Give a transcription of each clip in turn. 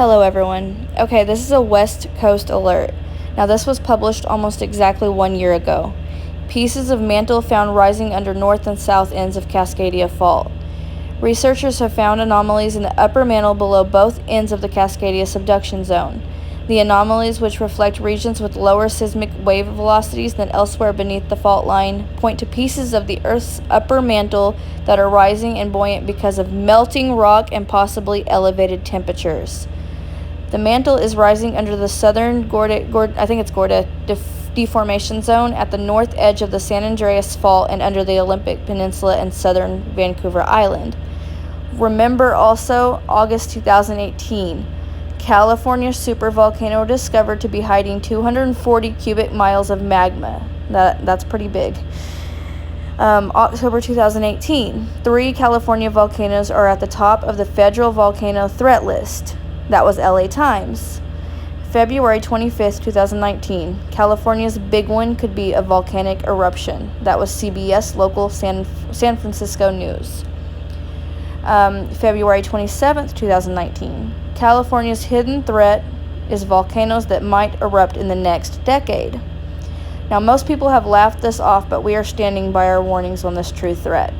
Hello everyone. Okay, this is a West Coast alert. Now this was published almost exactly 1 year ago. Pieces of mantle found rising under north and south ends of Cascadia Fault. Researchers have found anomalies in the upper mantle below both ends of the Cascadia subduction zone. The anomalies, which reflect regions with lower seismic wave velocities than elsewhere beneath the fault line, point to pieces of the Earth's upper mantle that are rising and buoyant because of melting rock and possibly elevated temperatures. The mantle is rising under the southern Gorda deformation zone at the north edge of the San Andreas Fault and under the Olympic Peninsula and southern Vancouver Island. Remember also August 2018, California supervolcano discovered to be hiding 240 cubic miles of magma. That's pretty big. October 2018, 3 California volcanoes are at the top of the federal volcano threat list. That was LA Times. February 25th, 2019, California's big one could be a volcanic eruption. That was CBS local San Francisco News. February 27th, 2019, California's hidden threat is volcanoes that might erupt in the next decade. Now, most people have laughed this off, but we are standing by our warnings on this true threat.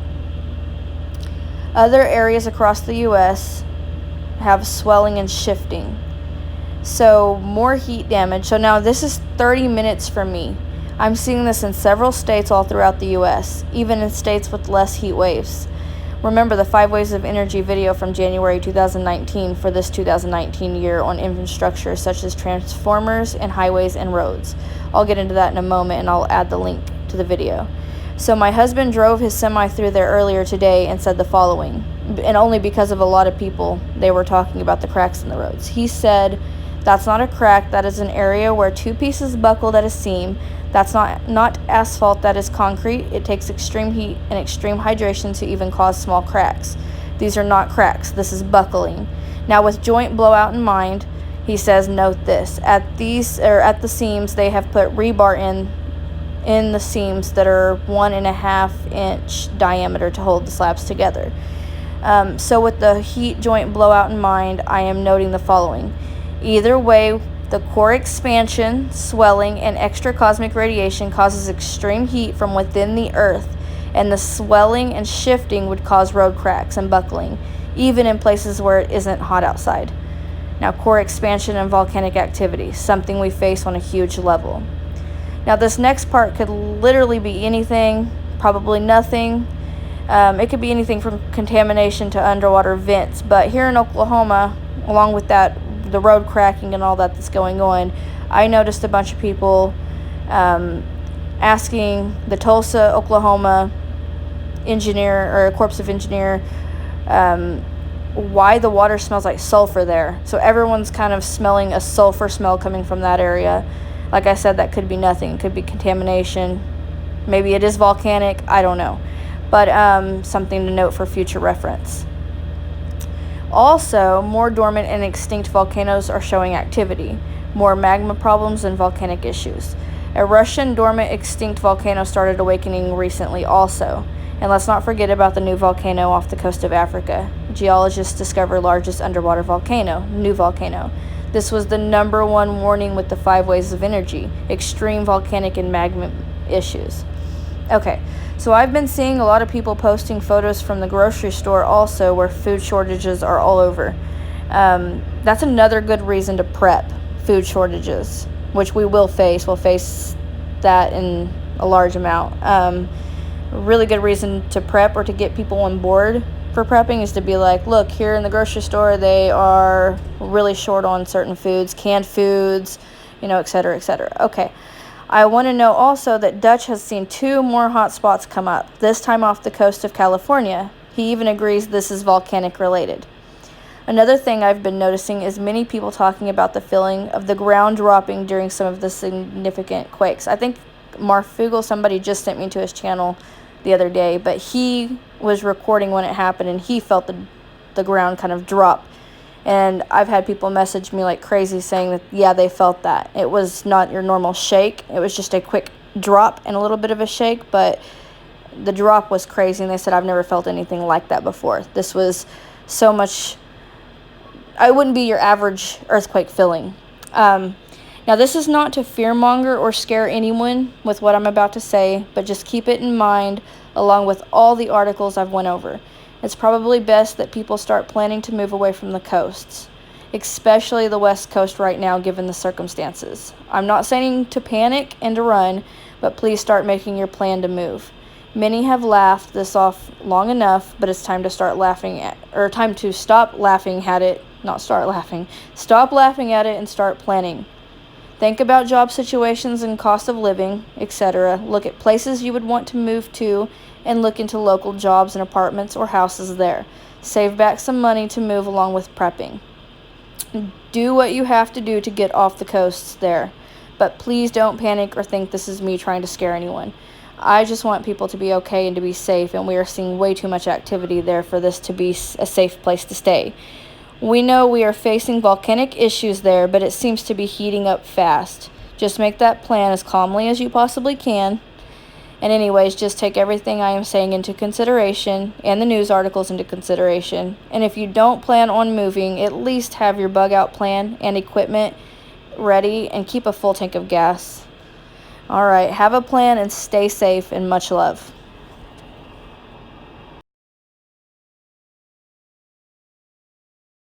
Other areas across the U.S. have swelling and shifting. So more heat damage. So now this is 30 minutes for me. I'm seeing this in several states all throughout the U.S., even in states with less heat waves. Remember the 5 Waves of Energy video from January 2019 for this 2019 year on infrastructure such as transformers and highways and roads. I'll get into that in a moment and I'll add the link to the video. So my husband drove his semi through there earlier today and said the following, and only because of a lot of people, they were talking about the cracks in the roads. He said, "That's not a crack, that is an area where 2 pieces buckled at a seam. That's not asphalt, that is concrete. It takes extreme heat and extreme hydration to even cause small cracks. These are not cracks, this is buckling. Now with joint blowout in mind," he says, "note this, at the seams they have put rebar in the seams that are 1.5 inch diameter to hold the slabs together." So with the heat joint blowout in mind, I am noting the following. Either way, the core expansion, swelling, and extra cosmic radiation causes extreme heat from within the Earth, and the swelling and shifting would cause road cracks and buckling, even in places where it isn't hot outside. Now, core expansion and volcanic activity, something we face on a huge level. Now, this next part could literally be anything, probably nothing. It could be anything from contamination to underwater vents, but here in Oklahoma, along with that, the road cracking and all that's going on, I noticed a bunch of people asking the Tulsa, Oklahoma engineer or corpse of engineer why the water smells like sulfur there. So everyone's kind of smelling a sulfur smell coming from that area. Like I said, that could be nothing. It could be contamination. Maybe it is volcanic. I don't know. But something to note for future reference. Also, more dormant and extinct volcanoes are showing activity, more magma problems and volcanic issues. A Russian dormant extinct volcano started awakening recently also. And let's not forget about the new volcano off the coast of Africa. Geologists discover largest underwater volcano, new volcano. This was the #1 warning with the 5 Waves of Energy, extreme volcanic and magma issues. Okay, so I've been seeing a lot of people posting photos from the grocery store also where food shortages are all over. That's another good reason to prep food shortages, which we will face. We'll face that in a large amount. A really good reason to prep or to get people on board for prepping is to be like, look, here in the grocery store, they are really short on certain foods, canned foods, et cetera, et cetera. Okay. I want to know also that Dutch has seen 2 more hot spots come up, this time off the coast of California. He even agrees this is volcanic related. Another thing I've been noticing is many people talking about the feeling of the ground dropping during some of the significant quakes. I think Marfugel, somebody just sent me to his channel the other day, but he was recording when it happened and he felt the ground kind of drop. And I've had people message me like crazy saying that, yeah, they felt that. It was not your normal shake. It was just a quick drop and a little bit of a shake, but the drop was crazy. And they said, I've never felt anything like that before. This was so much, it wouldn't be your average earthquake feeling. Now, this is not to fearmonger or scare anyone with what I'm about to say, but just keep it in mind along with all the articles I've went over. It's probably best that people start planning to move away from the coasts, especially the West Coast right now given the circumstances. I'm not saying to panic and to run, but please start making your plan to move. Many have laughed this off long enough, but it's time to start laughing at, or time to stop laughing at it, not start laughing. Stop laughing at it and start planning. Think about job situations and cost of living, etc. Look at places you would want to move to and look into local jobs and apartments or houses there. Save back some money to move along with prepping. Do what you have to do to get off the coasts there, but please don't panic or think this is me trying to scare anyone. I just want people to be okay and to be safe, and we are seeing way too much activity there for this to be a safe place to stay. We know we are facing volcanic issues there, but it seems to be heating up fast. Just make that plan as calmly as you possibly can. And anyways, just take everything I am saying into consideration and the news articles into consideration. And if you don't plan on moving, at least have your bug out plan and equipment ready and keep a full tank of gas. All right, have a plan and stay safe, and much love.